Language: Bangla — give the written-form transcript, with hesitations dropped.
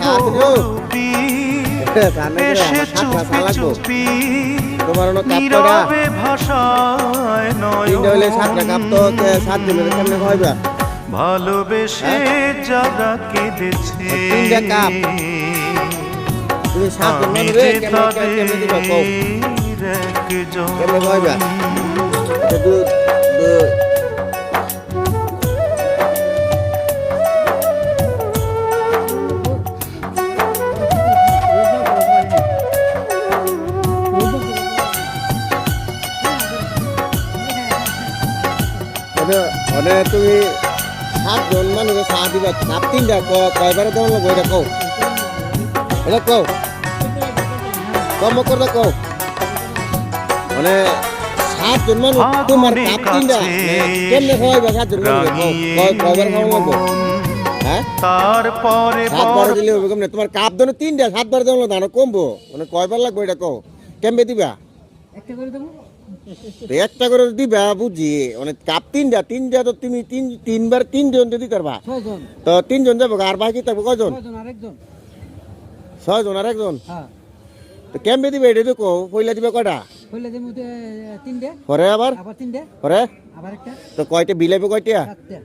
বহুরূপী এসে চুপি চুপি নীরবে ভাষায় নয়ন ভালোবেসে যারা কেঁদেছে আমি যে তাদের একজন তুমি 7 জন মানুষ চা দিবা কাপ 3টা কয়বারে দেওয়া লাগবে এটা কও এটা কও কম করে কও মানে 7 জন মানুষ তোমার কাপ 3টা কেমনে খাওয়াইবা 7 জন মানুষ কয়বার খাওয়া লাগবে হ্যাঁ তারপরে 7 বার দিলে হবে কেমনে তোমার কাপ দনে 3টা 7 বার দেওয়া দাঁড়ো কমবো মানে কয়বার লাগবে এটা কও কেমনে দিবা একটা করে দেবো একটা করে দিবা বুঝি মানে কাপ 3টা তো তুমি 3বার 3 জন দিতে পারবা 6 জন তো 3 জন যাবো আর বাকি থাকবো কয়জন 6 জন আরেকজন 6 জন আরেকজন হ্যাঁ তো কেমনে দিবে এটা দেখো পয়লা দিবে কয়টা কইলে দেবো 3টে পরে আবার 3টে পরে আবার একটা তো কয়টা বিলাইবে কয়টা 7টে